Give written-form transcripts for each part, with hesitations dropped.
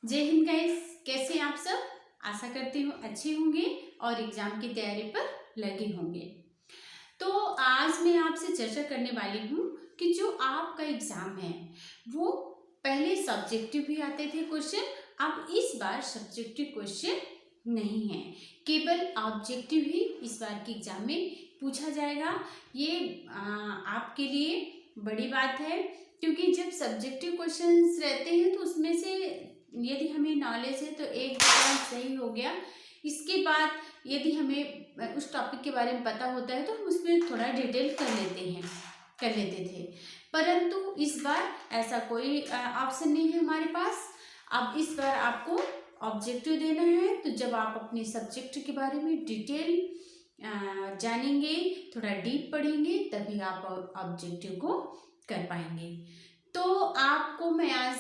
जय हिंद गाइस, कैसे हैं आप सब। आशा करती हूँ अच्छे होंगे और एग्जाम की तैयारी पर लगे होंगे। तो आज मैं आपसे चर्चा करने वाली हूँ कि जो आपका एग्जाम है वो पहले सब्जेक्टिव भी आते थे क्वेश्चन, अब इस बार सब्जेक्टिव क्वेश्चन नहीं है, केवल ऑब्जेक्टिव ही इस बार के एग्जाम में पूछा जाएगा। ये आपके लिए बड़ी बात है, क्योंकि जब सब्जेक्टिव क्वेश्चंस रहते हैं तो उसमें से यदि हमें नॉलेज है तो एक पॉइंट सही हो गया। इसके बाद यदि हमें उस टॉपिक के बारे में पता होता है तो हम उसमें थोड़ा डिटेल कर लेते थे, परंतु इस बार ऐसा कोई ऑप्शन नहीं है हमारे पास। अब इस बार आपको ऑब्जेक्टिव देना है, तो जब आप अपने सब्जेक्ट के बारे में डिटेल जानेंगे, थोड़ा डीप पढ़ेंगे, तभी आप ऑब्जेक्टिव को कर पाएंगे। तो आपको मैं आज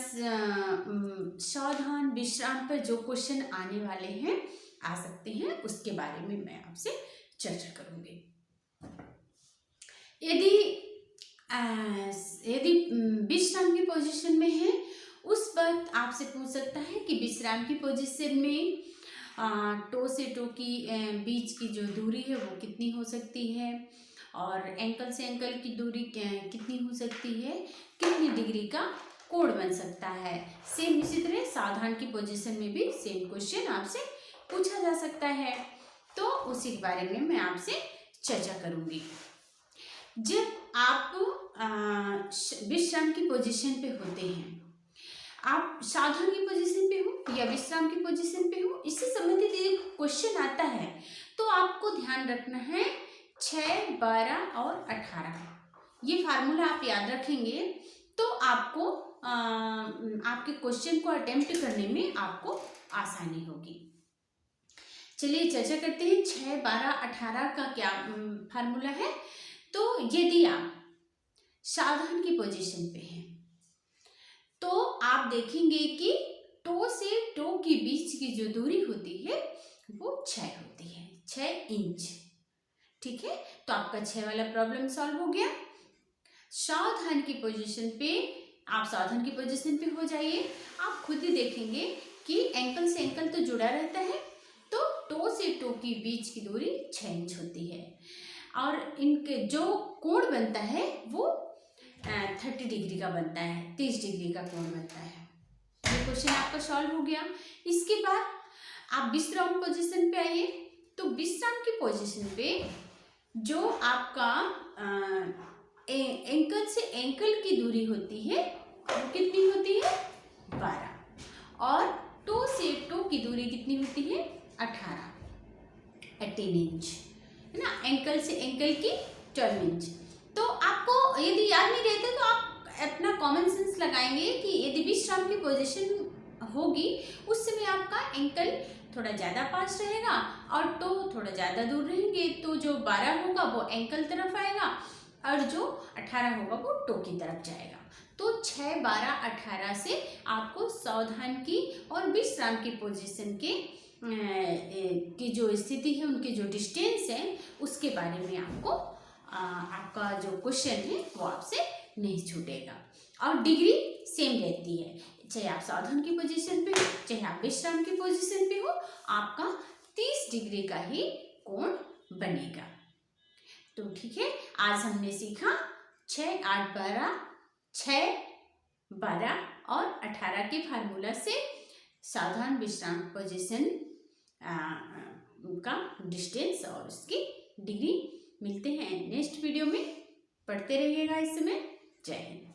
सावधान विश्राम पर जो क्वेश्चन आने वाले हैं, आ सकते हैं, उसके बारे में मैं आपसे चर्चा करूंगी। यदि यदि विश्राम की पोजीशन में है, उस वक्त आपसे पूछ सकता है कि विश्राम की पोजीशन में टो से टो की बीच की जो दूरी है वो कितनी हो सकती है, और एंकल से एंकल की दूरी कितनी हो सकती है, कितनी डिग्री का कोण बन सकता है। सेम इसी तरह सावधान की पोजीशन में भी सेम क्वेश्चन आपसे पूछा जा सकता है। तो उसी के बारे में मैं आपसे चर्चा करूंगी। जब आप विश्राम की पोजीशन पे होते हैं, आप सावधान की पोजीशन पे हो या विश्राम की पोजीशन पे हो, इससे संबंधित यदि क्वेश्चन आता है तो आपको ध्यान रखना है 6, 12 और 18 ये फार्मूला आप याद रखेंगे तो आपको आपके क्वेश्चन को अटेम्प्ट करने में आपको आसानी होगी। चलिए चर्चा करते हैं 6, 12, 18 का क्या फार्मूला है। तो यदि आप सावधान की पोजीशन पे हैं तो आप देखेंगे कि टो से टो के बीच की जो दूरी होती है वो 6 होती है, 6 इंच। ठीक है, तो आपका 6 वाला प्रॉब्लम सॉल्व हो गया। सावधान की पोजीशन पे, आप सावधान की पोजीशन पे हो जाइए। आप खुद ही देखेंगे कि एंकल से एंकल तो जुड़ा रहता है, तो टो से टो की बीच की दूरी 6 इंच होती है, और इनके जो कोण बनता है वो 30 डिग्री का बनता है, 30 डिग्री का कोण बनता है। ये क्वेश्चन आपका सॉल्व हो गया। इसके बाद आप विश्राम पोजीशन पे आइए। तो विश्राम की पोजीशन पे जो आपका एंकल से एंकल की दूरी होती है वो कितनी होती है, 12, और टो से टो की दूरी कितनी होती है, 18 इंच, है ना। एंकल से एंकल की 12 इंच। तो आपको यदि याद नहीं रहता तो आप अपना कॉमन सेंस लगाएंगे कि यदि विश्राम की पोजीशन होगी उस समय आपका एंकल थोड़ा ज़्यादा पास रहेगा और टो थोड़ा ज़्यादा दूर रहेंगे, तो जो 12 होगा वो एंकल तरफ आएगा और जो 18 होगा वो टो की तरफ जाएगा। तो 6, 12, 18 से आपको सावधान की और विश्राम की पोजीशन के की जो स्थिति है, उनके जो डिस्टेंस है, उसके बारे में आपको आपका जो क्वेश्चन है वो आपसे नहीं छूटेगा। और डिग्री सेम रहती है, चाहे आप सावधान की पोजीशन पे हो चाहे आप विश्राम की पोजीशन पे हो, आपका 30 डिग्री का ही कोण बनेगा। तो ठीक है, आज हमने सीखा 6, 8, 12, 6, 12 और 18 के फार्मूला से सावधान विश्राम पोजीशन का डिस्टेंस और उसकी डिग्री। मिलते हैं नेक्स्ट वीडियो में, पढ़ते रहिएगा इस समय। जय हिंद।